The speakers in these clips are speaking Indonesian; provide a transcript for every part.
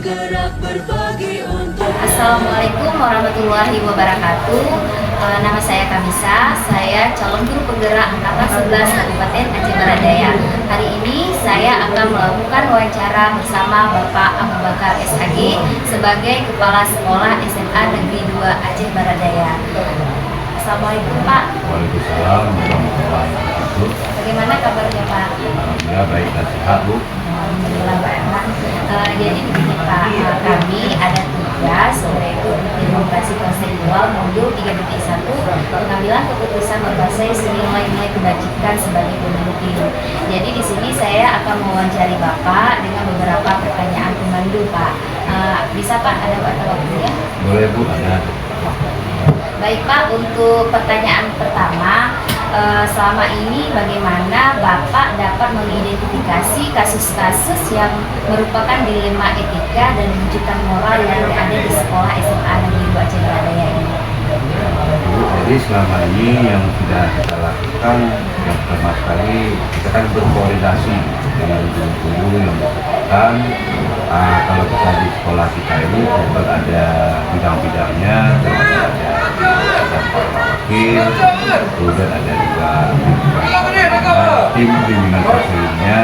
bergerak berbagi untuk. Assalamualaikum warahmatullahi wabarakatuh. Nama saya Kamisa, saya calon guru penggerak angkatan 11 Kabupaten Aceh Barat Daya. Hari ini saya akan melakukan wawancara bersama Bapak Abu Bakar SHG sebagai Kepala Sekolah SMA Negeri 2 Aceh Barat Daya. Assalamualaikum Pak. Waalaikumsalam warahmatullahi wabarakatuh. Bagaimana kabarnya Pak? Alhamdulillah baik dan sehat Bu. Alhamdulillah Pak. Jadi begini Pak, kami ada tugas yaitu demokrasi konseptual modul 3.1 pengambilan keputusan berbasis nilai-nilai kebajikan sebagai pemimpin. Jadi di sini saya akan mewawancari Bapak dengan beberapa pertanyaan pemandu Pak. Bisa Pak, ada waktunya? Boleh Bu, ada. Baik Pak, untuk pertanyaan pertama, selama ini bagaimana Bapak dapat mengidentifikasi kasus-kasus yang merupakan dilema etika dan rujukan moral yang ada di sekolah SMA Negeri 2 Aceh Barat Daya ini? Jadi selama ini yang sudah kita lakukan yang pertama sekali kita kan berkoordinasi dengan guru-guru yang bersangkutan. Kalau kita di sekolah kita ini kebetulan ada bidang-bidangnya, ada wakil, kemudian ada juga tim bimbingan pasalnya.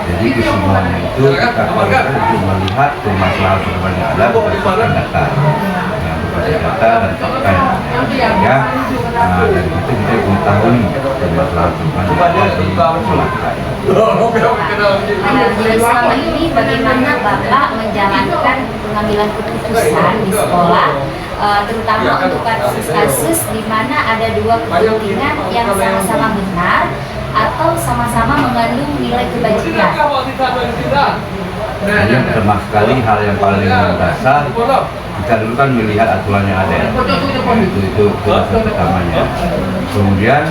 Jadi kesemuanya itu kita koordinasi untuk melihat permasalahan yang ada berdasarkan data. Data dan fakta ya, dari itu kita mengetahui permasalahan yang ada di sekolah kita. Jadi selama ini bagaimana Bapak menjalankan pengambilan keputusan di sekolah, terutama untuk kasus-kasus di mana ada dua kepentingan yang sama-sama benar atau sama-sama mengandung nilai kebajikan? Yang pertama sekali hal yang paling dasar kita dulu kan melihat aturan yang ada, itu dasar pertamanya. Kemudian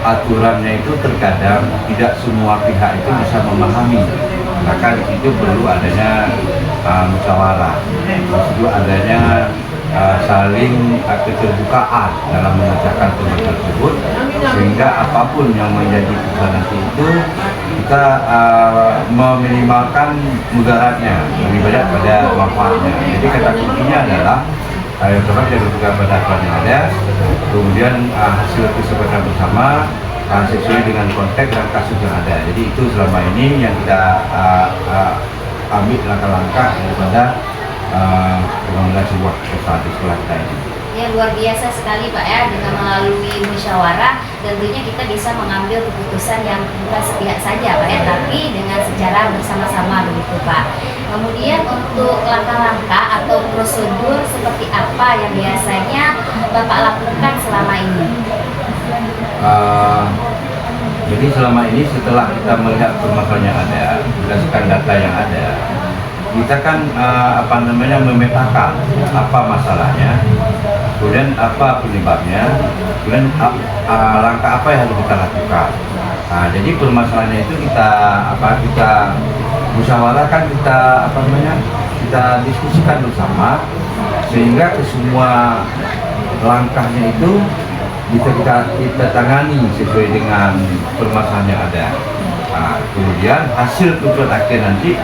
aturannya itu terkadang tidak semua pihak itu bisa memahami, maka di situ perlu adanya musyawarah, perlu adanya saling keterbukaan dalam mengerjakan tugas tersebut, sehingga apapun yang menjadi keputusan nanti itu kita meminimalkan mudaratnya lebih banyak pada manfaatnya. Jadi kata kuncinya adalah yang pertama kita berpegang pada aturan yang ada, kemudian hasil kesepakatan bersama sesuai dengan konteks dan kasus yang ada. Jadi itu selama ini yang kita ambil langkah-langkah daripada pengambilan sebuah keputusan di sekolah kita ini. Ya, luar biasa sekali Pak ya, dengan melalui musyawarah tentunya kita bisa mengambil keputusan yang bukan sepihak saja Pak ya, tapi dengan secara bersama-sama begitu Pak. Kemudian untuk langkah-langkah atau prosedur seperti apa yang biasanya Bapak lakukan selama ini? Jadi selama ini setelah kita melihat permasalahan yang ada, berdasarkan data yang ada, kita kan memetakan apa masalahnya, kemudian apa penyebabnya, kemudian langkah apa yang harus kita lakukan. Jadi permasalahannya itu kita musyawarahkan, kita diskusikan bersama, sehingga semua langkahnya itu bisa kita tangani sesuai dengan permasalahan yang ada. Kemudian hasil keputusan akhir nanti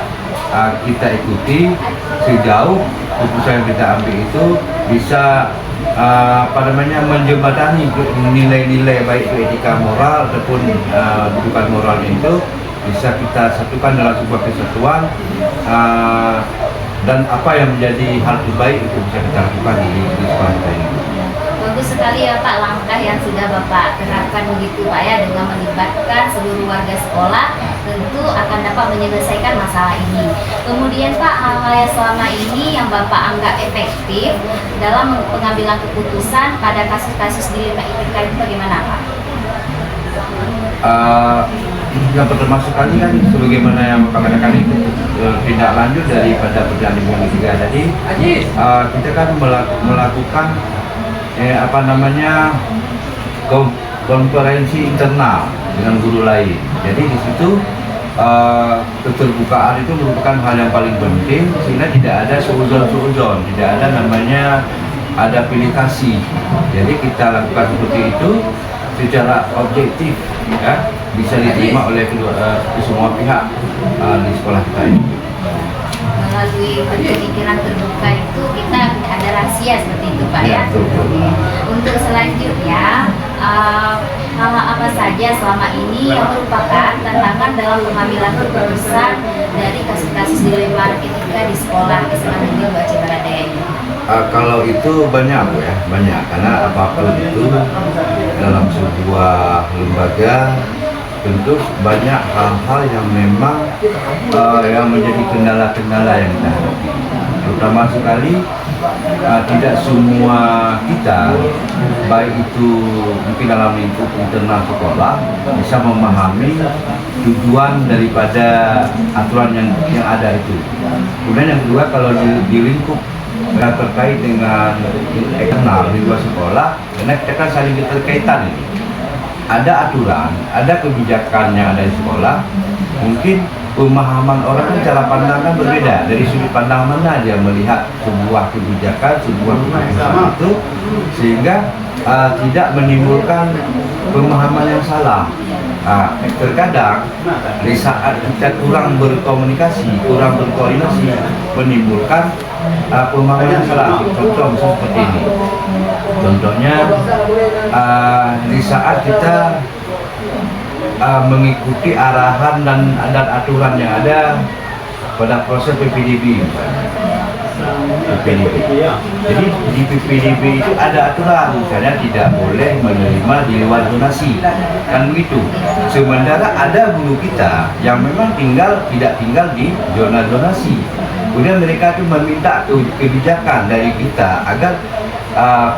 kita ikuti sejauh keputusan yang kita ambil itu bisa menjembatani nilai-nilai baik itu etika moral ataupun bukan moralnya itu bisa kita satukan dalam sebuah kesatuan, dan apa yang menjadi hal terbaik itu bisa kita lakukan di sekolah kita ini. Bagus sekali ya Pak langkah yang sudah Bapak terapkan begitu Pak ya, dengan melibatkan seluruh warga sekolah tentu akan dapat menyelesaikan masalah ini. Kemudian Pak, hal-hal yang selama ini yang Bapak anggap efektif dalam pengambilan keputusan pada kasus-kasus dilema etika itu bagaimana Pak? Yang pertama sekali kan sebagaimana yang Bapak katakan itu tindak lanjut daripada perjalanan ketiga tadi, kita kan melakukan konferensi internal dengan guru lain. Jadi di situ keterbukaan itu merupakan hal yang paling penting, sehingga tidak ada seuzon, tidak ada namanya ada pilih kasih. Jadi kita lakukan seperti itu secara objektif, ya, bisa diterima oleh semua pihak di sekolah kita ini. Melalui pemikiran terbuka itu kita ada rahasia seperti itu Pak ya. Untuk selanjutnya hal apa saja selama ini yang merupakan tantangan dalam pengambilan keputusan dari kasus-kasus dilema etika di sekolah SMA Negeri 2 Cibaradaya ini? Kalau itu banyak Bu ya, banyak, karena apapun itu dalam sebuah lembaga tentu banyak hal-hal yang memang yang menjadi kendala-kendala yang kita hadapi. Terutama sekali tidak semua kita, baik itu mungkin dalam lingkup internal sekolah, bisa memahami tujuan daripada aturan yang ada itu. Kemudian yang kedua, kalau di lingkup yang terkait dengan eksternal di luar sekolah, karena kita kan saling berkaitan ini. Ada aturan, ada kebijakan yang ada di sekolah, mungkin pemahaman orang kan cara pandang kan berbeda. Dari sudut pandang mana dia melihat sebuah kebijakan, sebuah keputusan itu, sehingga tidak menimbulkan pemahaman yang salah. Terkadang di saat kita kurang berkomunikasi, kurang berkoordinasi, menimbulkan pemahaman yang salah. Contoh misalnya seperti ini. Contohnya di saat kita mengikuti arahan dan aturan yang ada pada proses PPDB. Jadi di PPDB itu ada aturan, misalnya tidak boleh menerima di luar zonasi, kan begitu. Sementara ada guru kita yang memang tidak tinggal di zona zonasi. Kemudian mereka itu meminta kebijakan dari kita agar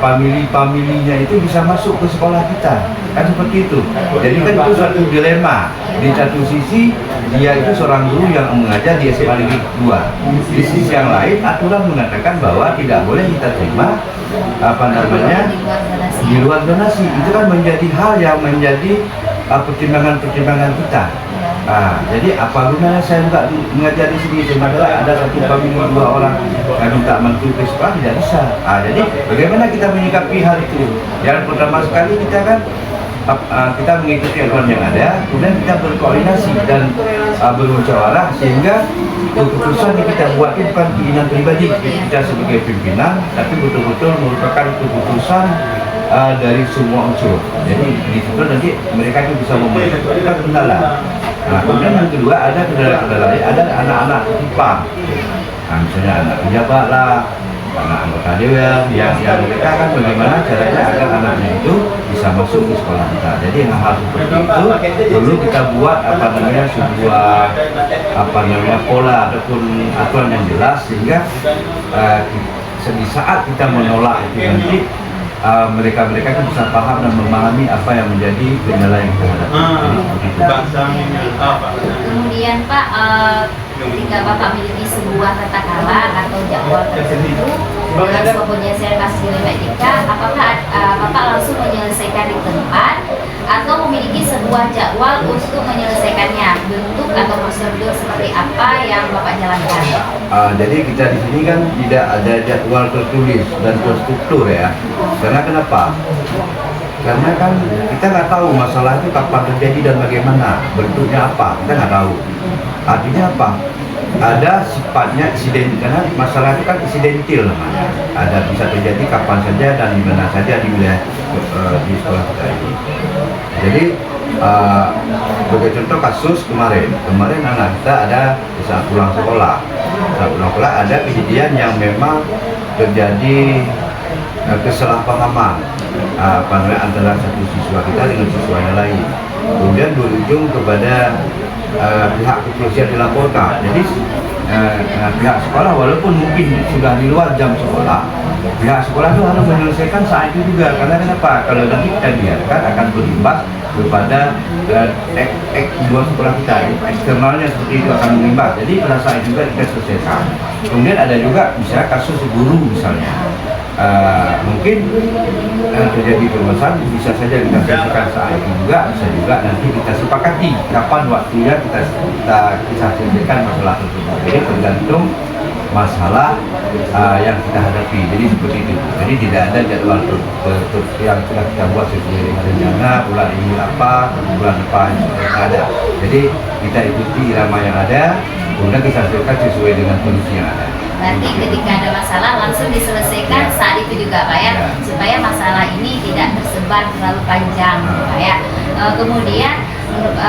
family-familinya itu bisa masuk ke sekolah kita, kan seperti itu. Jadi kan itu suatu dilema. Di satu sisi dia itu seorang guru yang mengajar di SMA Negeri 2. Di sisi yang lain aturan mengatakan bahwa tidak boleh kita terima di luar donasi. Itu kan menjadi hal yang menjadi pertimbangan-pertimbangan kita. Jadi apa gunanya saya juga mengajar di sini, sementara ada satu famili 2 orang yang minta mantu ke sekolah, tidak bisa. Jadi bagaimana kita menyikapi hal itu? Yang pertama sekali kita kan kita mengikuti aturan yang ada, kemudian kita berkoordinasi dan bermusyawarah, sehingga keputusan yang kita buat itu bukan keinginan pribadi kita sebagai pimpinan, tapi betul-betul merupakan keputusan dari semua unsur. Jadi di situ nanti mereka itu bisa memenuhi kendala. Kemudian yang kedua ada kendala-kendala lain, ada anak-anak titipan. Misalnya anak pejabat lah, anak anggota dewan yang mereka kan bagaimana caranya agar anaknya itu bisa masuk ke sekolah kita. Jadi hal-hal seperti itu perlu kita buat sebuah pola ataupun aturan yang jelas, sehingga di saat kita menolak itu nanti mereka itu bisa paham dan memahami apa yang menjadi kendala yang kita hadapi. Kemudian Pak, ketika Bapak memiliki sebuah tata krama atau jadwal tertentu dalam sebuah penyelesaian kasus dilema etika, apakah Bapak langsung menyelesaikan di tempat atau memiliki sebuah jadwal untuk menyelesaikannya? Bentuk atau prosedur seperti apa yang Bapak jalankan? Jadi kita di sini kan tidak ada jadwal tertulis dan terstruktur ya. Karena kenapa? Karena kan kita nggak tahu masalah itu kapan terjadi dan bagaimana, bentuknya apa, kita nggak tahu. Artinya apa? Ada sifatnya insidentil, karena masalah itu kan insidentil namanya. Ada bisa terjadi kapan saja dan di mana saja di wilayah di sekolah kita ini. Jadi sebagai contoh kasus kemarin anak kita ada saat pulang sekolah. Saat pulang sekolah ada kejadian yang memang terjadi kesalahpahaman antara satu siswa kita dengan siswa yang lain. Kemudian berujung kepada pihak kepolisian dilaporkan. Jadi pihak sekolah walaupun mungkin sudah di luar jam sekolah, pihak sekolah itu harus menyelesaikan saat itu juga. Karena kenapa? Kalau nanti kita biarkan akan berimbas kepada di luar sekolah kita, eksternalnya seperti itu akan berimbas. Jadi pada saat itu juga kita selesaikan. Kemudian ada juga misalnya kasus guru misalnya. Mungkin terjadi permasalahan, bisa saja kita selesaikan saat itu juga, bisa juga nanti kita sepakati kapan waktunya kita selesaikan masalah tersebut. Jadi tergantung masalah yang kita hadapi. Jadi seperti itu. Jadi tidak ada jadwal yang sudah kita buat sesuai dengan rencana bulan ini apa, bulan depan ada. Jadi kita ikuti irama yang ada. kemudian diselesaikan sesuai dengan kondisi yang ada. Berarti ketika ada masalah langsung diselesaikan saat itu juga Pak ya, supaya masalah ini tidak tersebar terlalu panjang Pak ya. Kemudian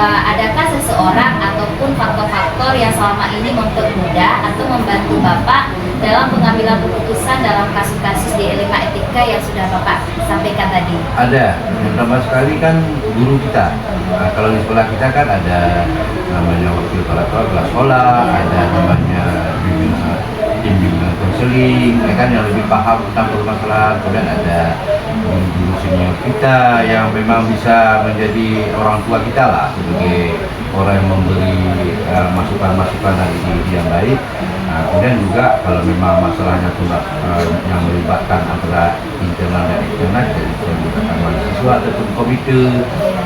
adakah seseorang ataupun faktor-faktor yang selama ini mempermudah atau membantu Bapak dalam pengambilan keputusan dalam kasus-kasus di LMA Etika yang sudah Bapak sampaikan tadi? Ada, yang pertama sekali kan guru kita. Nah, kalau di sekolah kita kan ada namanya wakil kepala sekolah, ada namanya tim bimbingan konseling, ya kan, yang lebih paham tentang permasalahan. Kemudian ada guru-guru senior kita yang memang bisa menjadi orang tua kita lah, sebagai orang yang memberi masukan-masukan dan ide yang baik. Nah, kemudian juga kalau memang masalahnya yang melibatkan antara internal dan eksternal, jadi melibatkan mahasiswa ataupun komite,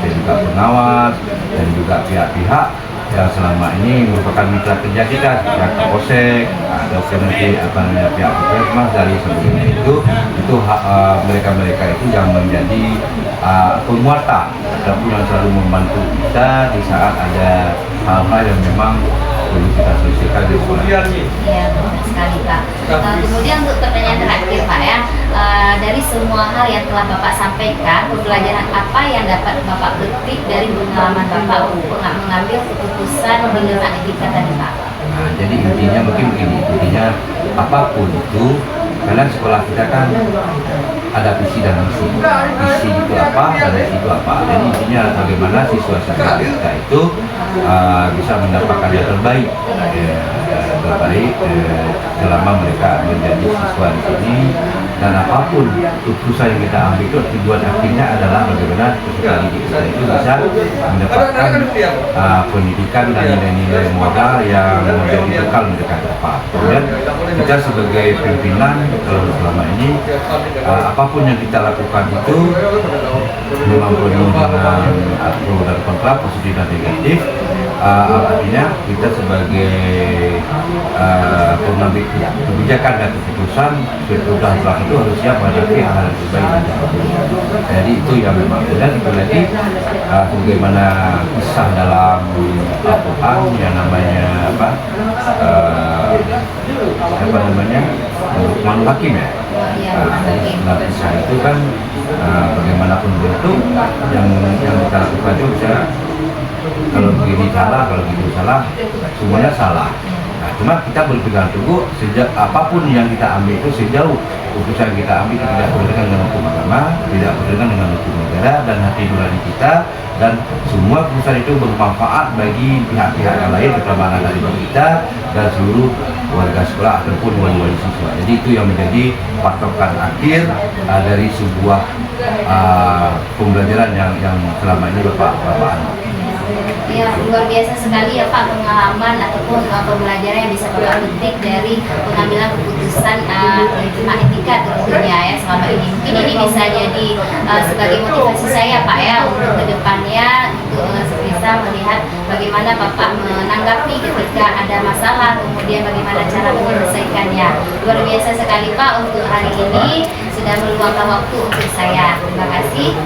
dan juga pengawas, dan juga pihak-pihak yang selama ini merupakan mitra kerja kita, pihak Kapolsek, ataupun nanti pihak Puskesmas dari sebelumnya itu mereka-mereka itu yang menjadi penguata ataupun yang selalu membantu kita di saat ada hal-hal yang memang perlu kita selesaikan di sekolah. Iya, benar sekali Pak. Kemudian untuk pertanyaan terakhir Pak ya, dari semua hal yang telah Bapak sampaikan, pembelajaran apa yang dapat Bapak petik dari pengalaman Bapak untuk mengambil keputusan di LMA Etika tadi Pak? Nah, jadi intinya mungkin begini, intinya apapun itu, karena sekolah kita kan ada visi dan misi. Visi itu apa, dan misi itu apa. Jadi intinya bagaimana siswa-siswa kita itu bisa mendapatkan yang terbaik, selama mereka menjadi siswa di sini. Dan apapun keputusan yang kita ambil itu tujuan akhirnya adalah bagaimana peserta didik kita itu bisa mendapatkan pendidikan dan nilai-nilai modal yang menjadi bekal mereka ke depan. Kemudian kita sebagai pimpinan kalau selama ini apapun yang kita lakukan itu memang penuh dengan pro dan kontra, positif dan negatif. Artinya kita sebagai pengambil kebijakan dan keputusan sudah itu harus siap menghadapi hal-hal terbaik. Jadi itu yang memang, dan itu lagi bagaimana kisah dalam Al-Quran yang namanya Luqmanul Hakim ya. Nah, kisah itu kan bagaimanapun bentuk yang kita lakukan itu bisa, kalau begini salah, kalau begitu salah, semuanya salah. Nah, cuma kita berpegang teguh sejak apapun yang kita ambil itu, sejauh keputusan kita ambil tidak bertentangan dengan hukum agama, tidak bertentangan dengan hukum negara dan hati nurani kita, dan semua keputusan itu bermanfaat bagi pihak-pihak yang lain, terutama anak didik kita dan seluruh warga sekolah ataupun wali-wali siswa. Jadi itu yang menjadi patokan akhir dari sebuah pembelajaran yang selama ini Bapak Ya, luar biasa sekali ya Pak pengalaman ataupun pembelajaran yang bisa Bapak petik dari pengambilan keputusan LMA Etika tentunya ya selama ini. Mungkin ini bisa jadi sebagai motivasi saya Pak ya untuk kedepannya, untuk bisa melihat bagaimana Bapak menanggapi ketika ada masalah, kemudian bagaimana cara menyelesaikannya. Luar biasa sekali Pak untuk hari ini sudah meluangkan waktu untuk saya. Terima kasih.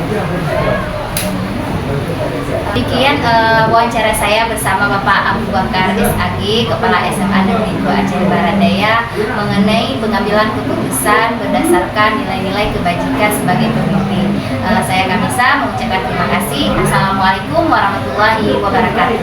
Demikian wawancara saya bersama Bapak Abu Bakar SAG, Kepala SMA Negeri 2 Aceh Barat Daya, mengenai pengambilan keputusan berdasarkan nilai-nilai kebajikan sebagai pemimpin. Saya Kamisa mengucapkan terima kasih. Assalamualaikum warahmatullahi wabarakatuh.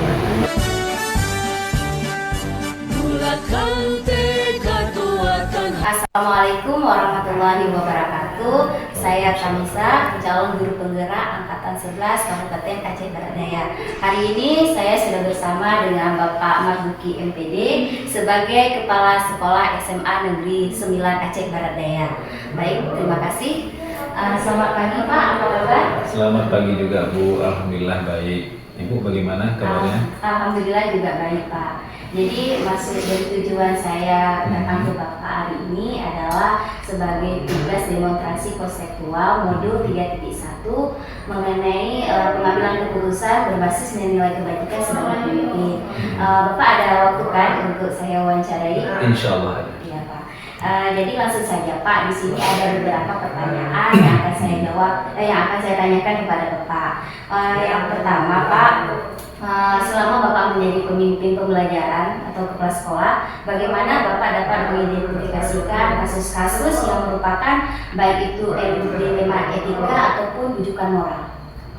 Assalamualaikum warahmatullahi wabarakatuh. Saya Kamisa, calon guru penggerak Angkatan 11 Kabupaten Aceh Barat Daya. Hari ini saya sudah bersama dengan Bapak Marzuki MPD sebagai Kepala Sekolah SMA Negeri 9 Aceh Barat Daya. Baik, terima kasih. Selamat pagi Pak, apa kabar? Selamat pagi juga Bu, Alhamdulillah baik. Ibu bagaimana kabarnya? Alhamdulillah juga baik Pak. Jadi maksud dan tujuan saya datang ke Bapak hari ini adalah sebagai tugas demonstrasi konseptual modul 3.1 mengenai pengambilan keputusan berbasis nilai kebajikan sebagai pemimpin. Bapak ada waktu kan untuk saya wawancarai? Insya Allah. Iya Pak. Jadi langsung saja Pak, di sini ada beberapa pertanyaan yang akan saya jawab, yang akan saya tanyakan kepada Bapak. Yang pertama Pak, selama Bapak menjadi pemimpin pembelajaran atau kepala sekolah, bagaimana Bapak dapat mengidentifikasikan kasus-kasus yang merupakan baik itu dilema etika ataupun rujukan moral?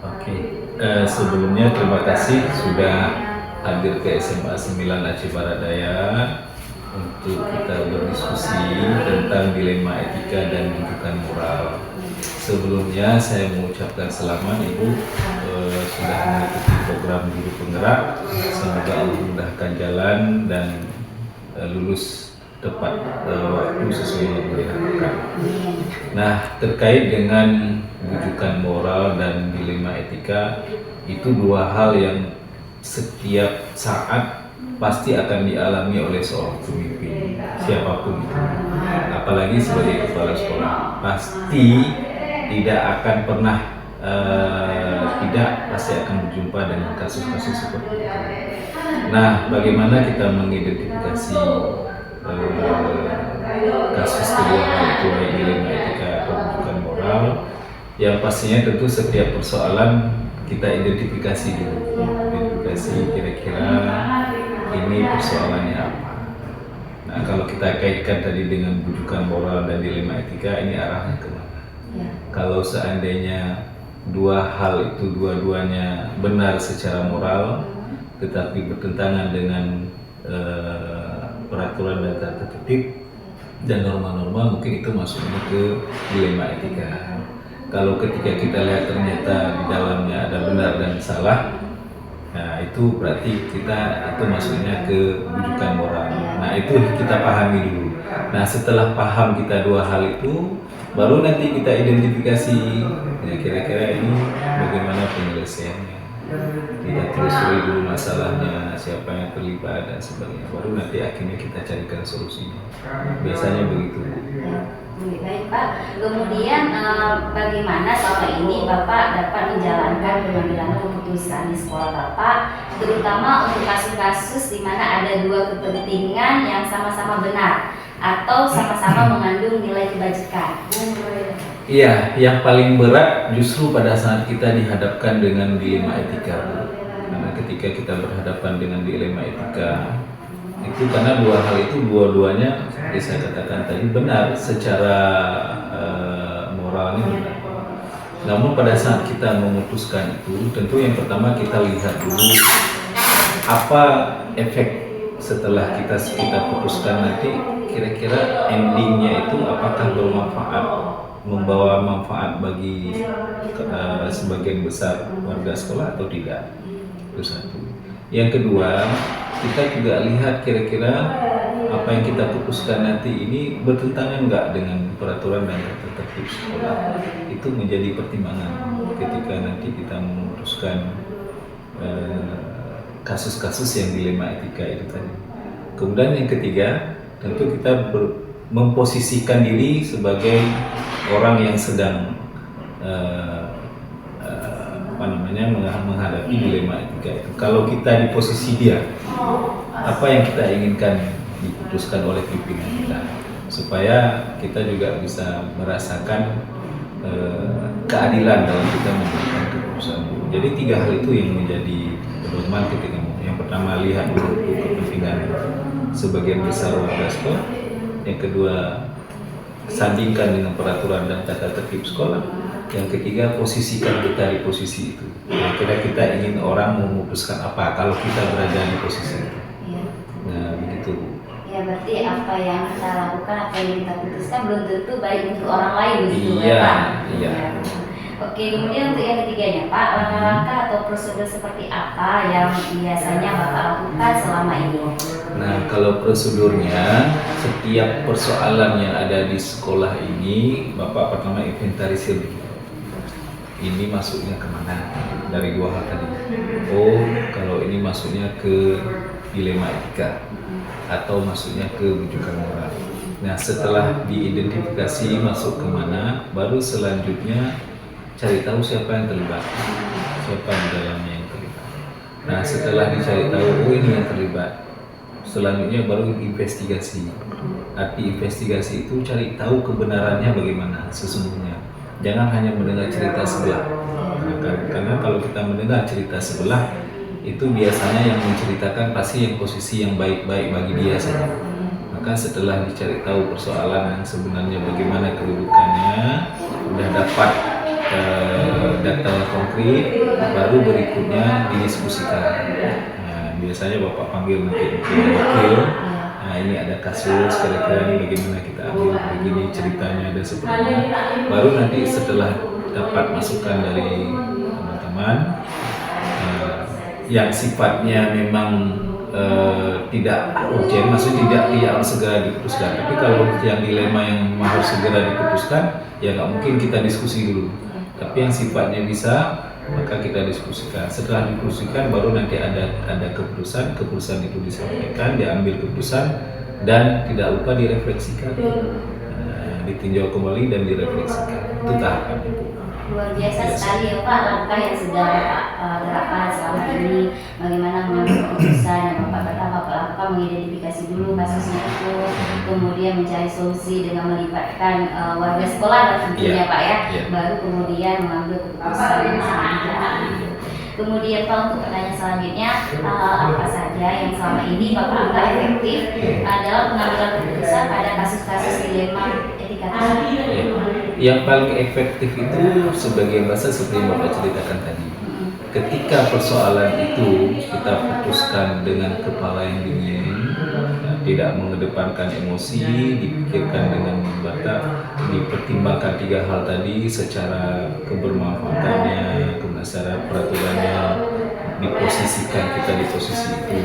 Oke, sebelumnya terima kasih sudah hadir ke SMA 9 Aceh Barat Daya untuk kita berdiskusi tentang dilema etika dan rujukan moral. Sebelumnya saya mengucapkan selamat Ibu sudah mengikuti program guru penggerak. Semoga Allah memudahkan jalan dan lulus tepat waktu sesuai yang diharapkan. Nah, terkait dengan rujukan moral dan dilema etika, itu dua hal yang setiap saat pasti akan dialami oleh seorang pemimpin, siapapun itu. Apalagi sebagai kepala sekolah, pasti tidak akan pernah pasti akan berjumpa dengan kasus-kasus seperti itu. Nah, bagaimana kita mengidentifikasi kasus kedua hal itu, baik dilema etika atau rujukan moral? Yang pastinya tentu setiap persoalan kita identifikasi dulu, kira-kira ini persoalannya apa. Nah, kalau kita kaitkan tadi dengan rujukan moral dan dilema etika, ini arahnya kemana? Kalau seandainya dua hal itu dua-duanya benar secara moral, tetapi bertentangan dengan peraturan dan tata tertib dan norma-norma, mungkin itu masuknya ke dilema etika. Kalau ketika kita lihat ternyata di dalamnya ada benar dan salah, nah itu berarti kita itu masuknya ke rujukan moral. Nah, itu kita pahami dulu. Nah, setelah paham kita dua hal itu, baru nanti kita identifikasi ya kira-kira ini bagaimana penyelesaiannya. Kita telusuri dulu masalahnya, siapa yang terlibat dan sebagainya. Baru nanti akhirnya kita carikan solusinya. Biasanya begitu. Baik Pak, kemudian bagaimana selama ini Bapak dapat menjalankan pengambilan keputusan di sekolah Bapak, terutama untuk kasus-kasus di mana ada dua kepentingan yang sama-sama benar atau sama-sama mengandung nilai kebajikan? Iya, yang paling berat justru pada saat kita dihadapkan dengan dilema etika. Karena ketika kita berhadapan dengan dilema etika, itu karena dua hal itu dua-duanya seperti saya katakan tadi benar secara moralnya benar. Namun pada saat kita memutuskan itu, tentu yang pertama kita lihat dulu apa efek setelah kita putuskan nanti, kira-kira endingnya itu apakah bermanfaat, membawa manfaat bagi sebagian besar warga sekolah atau tidak. Itu satu. Yang kedua, kita juga lihat kira-kira apa yang kita putuskan nanti ini bertentangan enggak dengan peraturan dan tata tertib sekolah. Itu menjadi pertimbangan ketika nanti kita memutuskan kasus-kasus yang dilema etika itu tadi. Kemudian yang ketiga, tentu kita memposisikan diri sebagai orang yang sedang menghadapi dilema etika itu. Kalau kita di posisi dia, apa yang kita inginkan diputuskan oleh pimpinan kita, supaya kita juga bisa merasakan keadilan dalam kita memberikan keputusan. Jadi tiga hal itu yang menjadi pedoman ketika yang pertama lihat dulu kepentingan sebagian besar warga sekolah, yang kedua sandingkan dengan peraturan dan tata tertib sekolah, yang ketiga posisikan kita di posisi itu. Kira-kira kita ingin orang memutuskan apa kalau kita berada di posisi itu. Nah, begitu. Ya, berarti apa yang kita lakukan, apa yang kita putuskan belum tentu baik untuk orang lain, begitu Iya, Pak? iya. Oke, kemudian untuk yang ketiganya Pak, langkah-langkah atau prosedur seperti apa yang biasanya Bapak lakukan selama ini? Nah, kalau prosedurnya, setiap persoalan yang ada di sekolah ini, Bapak pertama inventarisir dulu. Ini masuknya kemana? Dari dua hal tadi. Oh, kalau ini masuknya ke dilema etika atau masuknya ke rujukan moral. Nah, setelah diidentifikasi masuk kemana, baru selanjutnya cari tahu siapa yang terlibat, siapa di dalamnya yang terlibat. Nah, setelah dicari tahu, oh ini yang terlibat, selanjutnya baru investigasi. arti investigasi itu cari tahu kebenarannya bagaimana sesungguhnya. Jangan hanya mendengar cerita sebelah. Karena kalau kita mendengar cerita sebelah, itu biasanya yang menceritakan pasti yang posisi yang baik-baik bagi dia saja. Maka setelah dicari tahu persoalan yang sebenarnya bagaimana kedudukannya, udah dapat data yang konkret, baru berikutnya didiskusikan. Nah, biasanya Bapak panggil nanti wakil. Nah, ini ada kasus, kira-kira ini bagaimana kita ambil begini ceritanya dan sebagainya. Baru nanti setelah dapat masukan dari teman-teman yang sifatnya memang tidak urgent, maksudnya tidak harus segera diputuskan. Tapi kalau yang dilema yang harus segera diputuskan, ya nggak mungkin kita diskusi dulu. Tapi yang sifatnya bisa, maka kita diskusikan. Setelah diskusikan, baru nanti ada keputusan itu disampaikan, diambil keputusan, dan tidak lupa direfleksikan, ditinjau kembali dan direfleksikan. Itu tahapannya. Luar biasa sekali ya Pak, langkah yang sudah Bapak terapkan selama ini, bagaimana mengambil keputusan yang Bapak pertama Bapak mengidentifikasi dulu kasusnya itu, kemudian mencari solusi dengan melibatkan warga sekolah tentunya Pak ya, baru kemudian mengambil keputusan yang selanjutnya. Kemudian Pak, untuk pertanyaan selanjutnya, apa saja yang selama ini Bapak anggap efektif dalam pengambilan keputusan pada kasus-kasus dilema etika? Yang paling efektif itu sebagai bahasa seperti yang Bapak ceritakan tadi. Ketika persoalan itu kita putuskan dengan kepala yang dingin, tidak mengedepankan emosi, dipikirkan dengan batak, dipertimbangkan 3 hal tadi secara kebermanfaatannya, kebenaran peraturannya, diposisikan kita di posisi itu,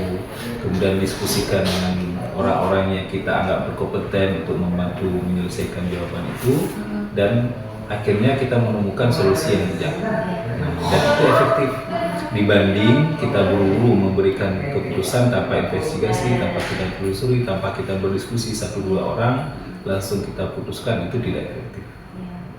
kemudian diskusikan dengan orang-orang yang kita anggap berkompeten untuk membantu menyelesaikan jawaban itu, dan akhirnya kita menemukan solusi yang bijak. Nah, dan itu efektif dibanding kita buru-buru memberikan keputusan tanpa investigasi, tanpa kita telusuri, tanpa kita berdiskusi 1-2 orang langsung kita putuskan, itu tidak efektif.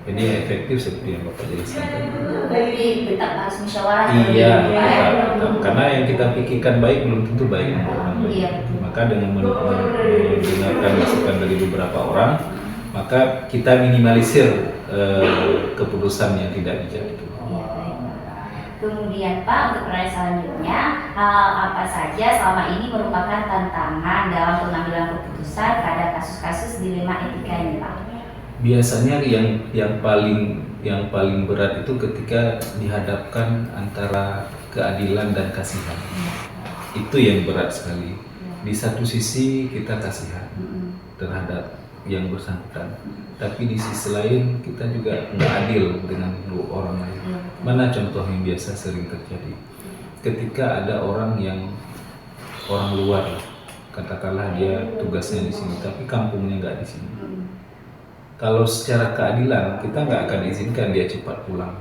Jadi efektif seperti yang Bapak jelaskan tadi. Jadi tetap harus musyawarah. Iya, tetap. Karena yang kita pikirkan baik belum tentu baik untuk orang lain. Iya. Maka dengan mendengarkan masukan dari beberapa orang, maka kita minimalisir keputusan yang tidak bijak itu. Kemudian Pak, untuk pertanyaan selanjutnya, hal apa saja selama ini merupakan tantangan dalam pengambilan keputusan pada kasus-kasus dilema etika ini Pak? Biasanya yang paling berat itu ketika dihadapkan antara keadilan dan kasihan. Itu yang berat sekali. Di satu sisi kita kasihan terhadap yang bersangkutan, tapi di sisi lain kita juga nggak adil dengan orang lain. Mana contoh yang biasa sering terjadi? Ketika ada orang luar, katakanlah dia tugasnya di sini, tapi kampungnya nggak di sini. Kalau secara keadilan kita nggak akan izinkan dia cepat pulang.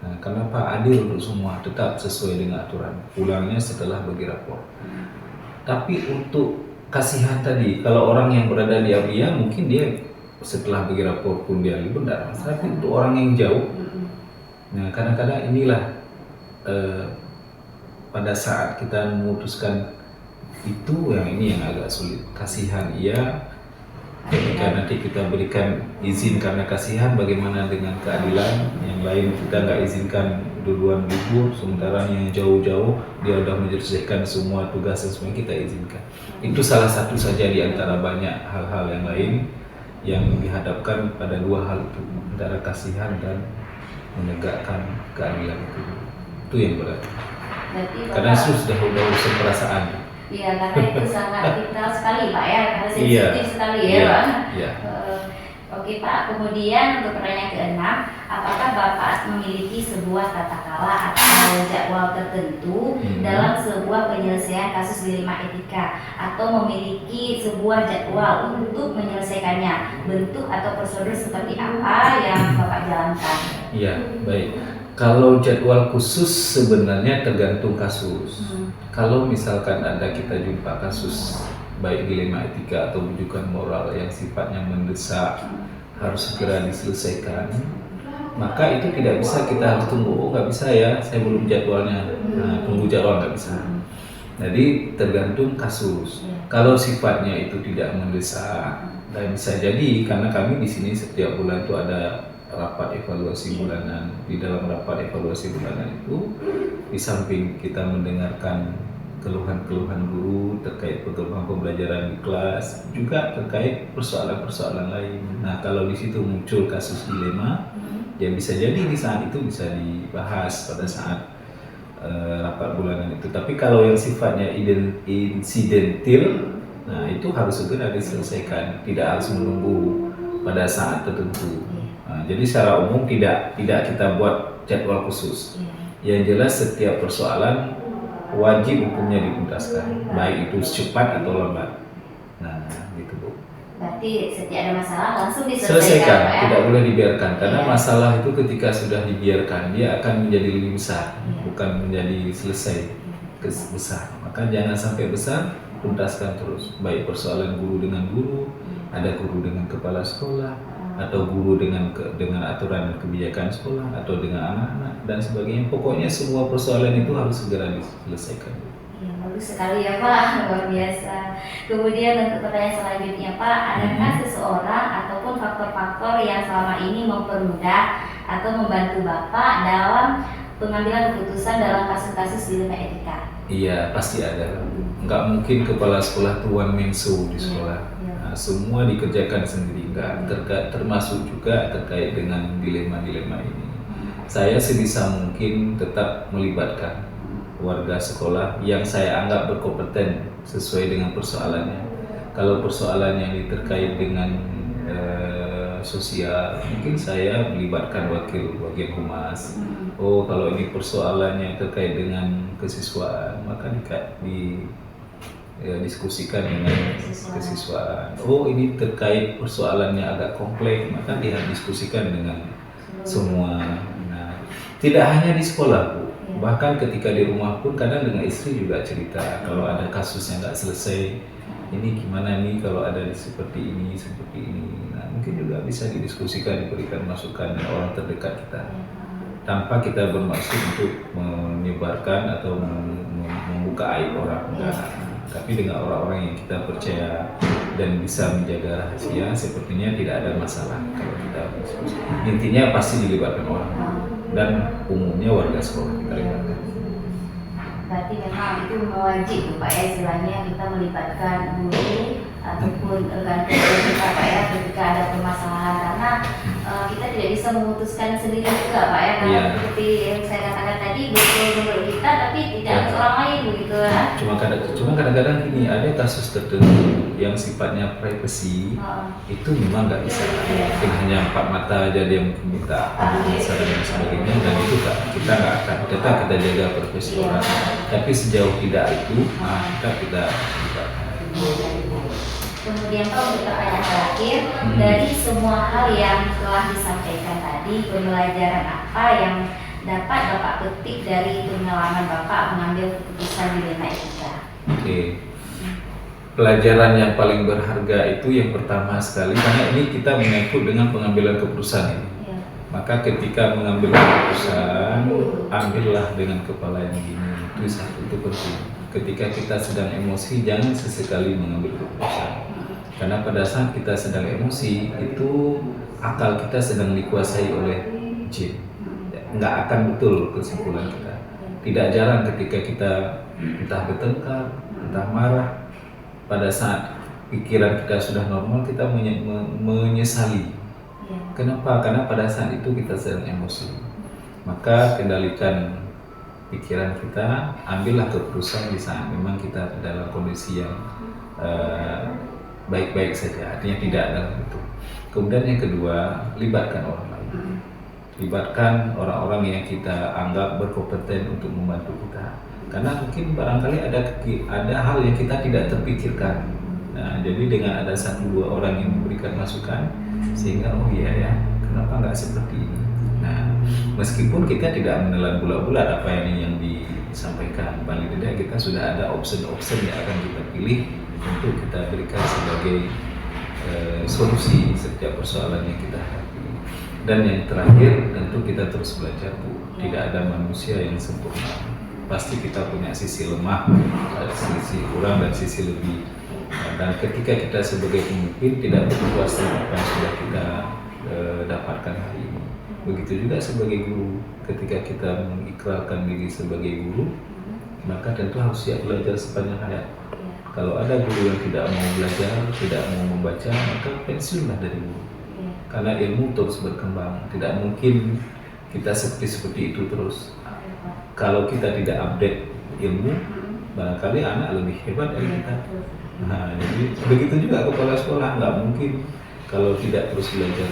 Nah, kenapa adil untuk semua? Tetap sesuai dengan aturan. Pulangnya setelah bagi rapor. Tapi untuk kasihan tadi, kalau orang yang berada di Abia mungkin dia setelah bagi rapor pun dia libur tidak masalah. Tapi untuk orang yang jauh, nah kadang-kadang inilah pada saat kita memutuskan itu yang agak sulit. Kasihan iya, ketika nanti kita berikan izin karena kasihan, bagaimana dengan keadilan? Yang lain kita nggak izinkan duluan libur, sementara yang jauh-jauh dia udah menyelesaikan semua tugas dan semuanya kita izinkan. Itu salah satu saja di antara banyak hal-hal yang lain yang dihadapkan pada 2 hal itu, antara kasihan dan menegakkan keadilan itu. Itu yang berat. Karena itu sudah urusan perasaan. Iya, karena itu sangat vital sekali Pak ya, karena sensitif sekali ya Pak. Iya. Oke Pak, kemudian untuk pertanyaan ke-6, apakah Bapak memiliki sebuah tata cara atau jadwal tertentu dalam sebuah penyelesaian kasus dilema etika, atau memiliki sebuah jadwal untuk menyelesaikannya, bentuk atau prosedur seperti apa yang Bapak jalankan? Iya, baik. Kalau jadwal khusus sebenarnya tergantung kasus. Kalau misalkan ada kita jumpa kasus baik dilema etika atau rujukan moral yang sifatnya mendesak, harus segera diselesaikan, maka itu tidak bisa kita harus tunggu. Oh nggak bisa ya, saya belum jadwalnya. Nah, tunggu jadwal nggak bisa. Jadi tergantung kasus. Iya. Kalau sifatnya itu tidak mendesak, dan bisa jadi karena kami di sini setiap bulan itu ada rapat evaluasi bulanan. Di dalam rapat evaluasi bulanan itu, di samping kita mendengarkan keluhan-keluhan guru terkait perkembangan pembelajaran di kelas, juga terkait persoalan-persoalan lain. Nah, kalau di situ muncul kasus dilema, ya bisa jadi di saat itu bisa dibahas pada saat rapat bulanan itu. Tapi kalau yang sifatnya insidentil, nah itu harus segera diselesaikan, tidak harus menunggu pada saat tertentu. Nah, jadi secara umum tidak kita buat jadwal khusus. Yang jelas setiap persoalan wajib hukumnya dituntaskan, baik itu cepat atau lambat. Nah, gitu Bu. Berarti setiap ada masalah langsung Selesaikan, diselesaikan, Pak, ya? tidak boleh dibiarkan karena Iya. masalah itu ketika sudah dibiarkan dia akan menjadi lebih besar, Iya. bukan menjadi selesai besar. Maka jangan sampai besar, tuntaskan terus. Baik persoalan guru dengan guru, ada guru dengan kepala sekolah, atau guru dengan aturan dan kebijakan sekolah, atau dengan anak-anak dan sebagainya. Pokoknya semua persoalan itu harus segera diselesaikan. Ya, bagus sekali ya Pak, luar biasa. Kemudian untuk pertanyaan selanjutnya Pak, adakah seseorang ataupun faktor-faktor yang selama ini mempermudah atau membantu Bapak dalam pengambilan keputusan dalam kasus-kasus dilema etika? Iya, pasti ada. Nggak mungkin kepala sekolah itu one man show di sekolah. Iya. Nah, semua dikerjakan sendiri, enggak. Termasuk juga terkait dengan dilema-dilema ini. Saya sebisa mungkin tetap melibatkan warga sekolah yang saya anggap berkompeten sesuai dengan persoalannya. Kalau persoalannya ini terkait dengan sosial, mungkin saya melibatkan wakil humas. Oh, kalau ini persoalannya terkait dengan kesiswaan, maka diskusikan dengan kesiswaan. Oh, ini terkait persoalannya agak kompleks, maka diskusikan dengan semua. Nah, tidak hanya di sekolah Bu, bahkan ketika di rumah pun kadang dengan istri juga cerita kalau ada kasus yang nggak selesai, ini gimana nih kalau ada seperti ini. Nah, mungkin juga bisa didiskusikan, diberikan masukan dengan orang terdekat kita, tanpa kita bermaksud untuk menyebarkan atau membuka aib orang, enggak. Tapi dengan orang-orang yang kita percaya dan bisa menjaga rahasia, sepertinya tidak ada masalah kalau kita diskusi. Intinya pasti dilibatkan orang dan umumnya warga sekolah kita libatkan. Berarti memang itu wajib Pak ya, istilahnya kita melibatkan guru ataupun rekan kerja kita Pak ya ketika ada permasalahan, karena kita tidak bisa memutuskan sendiri juga Pak ya, karena Iya. seperti yang saya katakan tadi betul menurut kita tapi tidak Iya. untuk orang lain begitu ya. Cuma kadang-kadang gini, ada kasus tertentu yang sifatnya privacy, itu memang nggak bisa. Mungkin hanya empat mata aja dia minta saran dan sebagainya, dan itu kita nggak akan, tetap kita jaga privasi orang. Tapi sejauh tidak itu, kita libatkan. Kemudian Pak, untuk pertanyaan terakhir, dari semua hal yang telah disampaikan tadi, pembelajaran apa yang dapat Bapak petik dari pengalaman Bapak mengambil keputusan dilema etika? Oke. Pelajaran yang paling berharga itu yang pertama sekali, karena ini kita menyangkut dengan pengambilan keputusan ini. Ya. Maka ketika mengambil keputusan, ambillah dengan kepala yang dingin. Itu satu, itu penting. Ketika kita sedang emosi, jangan sesekali mengambil keputusan. Karena pada saat kita sedang emosi, itu akal kita sedang dikuasai oleh jin. Nggak akan betul kesimpulan kita. Tidak jarang ketika kita entah bertengkar, entah marah, pada saat pikiran kita sudah normal, kita menyesali. Kenapa? Karena pada saat itu kita sedang emosi. Maka kendalikan pikiran kita, ambillah keputusan di saat memang kita dalam kondisi yang baik-baik saja, artinya tidak dalam itu. Kemudian yang kedua, libatkan orang lain. Libatkan orang-orang yang kita anggap berkompeten untuk membantu kita. Karena mungkin barangkali ada hal yang kita tidak terpikirkan. Nah, jadi dengan ada 1-2 orang yang memberikan masukan, sehingga oh iya ya, kenapa nggak seperti ini. Nah, meskipun kita tidak menelan bulat-bulat apa yang disampaikan, paling tidak kita sudah ada opsi-opsi yang akan kita pilih untuk kita berikan sebagai solusi setiap persoalan yang kita hadapi. Dan yang terakhir, tentu kita terus belajar Bu. Tidak ada manusia yang sempurna. pasti kita punya sisi lemah, sisi kurang dan sisi lebih. Dan ketika kita sebagai pemimpin tidak berpuas dengan apa yang sudah kita dapatkan hari ini. Begitu juga sebagai guru, ketika kita mengikrarkan diri sebagai guru, maka tentu harus siap belajar sepanjang hayat. Kalau ada guru yang tidak mau belajar, tidak mau membaca, maka pensiunlah dari guru. Karena ilmu terus berkembang, tidak mungkin kita seperti itu terus. Kalau kita tidak update ilmu, barangkali anak lebih hebat dari kita. Nah, jadi begitu juga kepala sekolah, nggak mungkin kalau tidak terus belajar,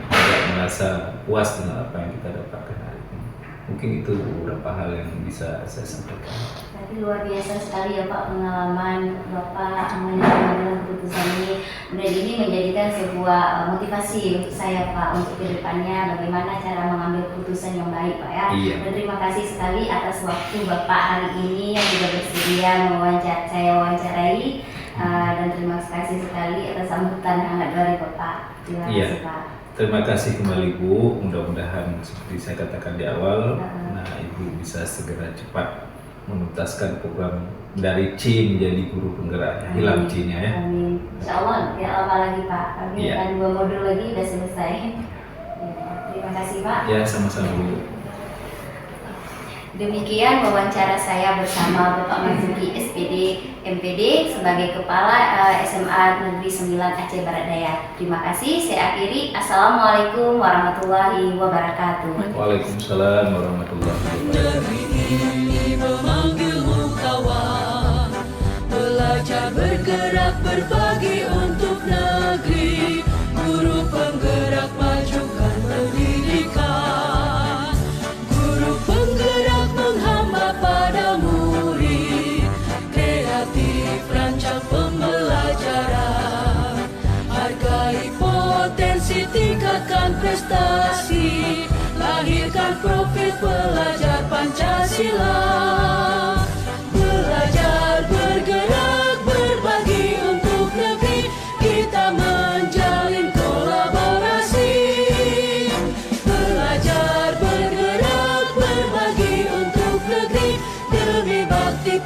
tidak merasa puas dengan apa yang kita dapatkan hari ini. Mungkin itu beberapa hal yang bisa saya sampaikan. Tapi luar biasa sekali ya Pak pengalaman Bapak mengambil keputusan ini. Dan ini menjadikan sebuah motivasi untuk saya Pak untuk kedepannya bagaimana cara mengambil keputusan yang baik Pak ya. Iya. Dan terima kasih sekali atas waktu Bapak hari ini yang sudah bersedia saya wawancarai. Dan terima kasih sekali atas sambutan hangat dari Bapak. Terima kasih Pak. Terima kasih kembali Bu, mudah-mudahan seperti saya katakan di awal, nah Ibu bisa segera cepat menuntaskan program dari C menjadi guru penggerak, hilang C-nya ya. Amin. Insya Allah, ya lama lagi Pak, kami akan 2 modul lagi udah selesai. Ya, terima kasih Pak. Ya, sama-sama Bu. Demikian wawancara saya bersama Bapak Marzuki SPD MPD sebagai Kepala SMA Negeri 9 Aceh Barat Daya. Terima kasih, saya akhiri. Assalamualaikum warahmatullahi wabarakatuh. Waalaikumsalam warahmatullahi wabarakatuh. Negeri ini memanggilmu kawan, belajar bergerak berbagi untuk negeri, guru penggerak majukan pendidikan, guru penggerak menghamba pada murid, kreatif rancang pembelajaran, hargai potensi tingkatkan prestasi, lahirkan profil pelajar Pancasila. Belajar bergerak berbagi untuk negeri, kita menjalin kolaborasi. Belajar bergerak berbagi untuk negeri, demi bakti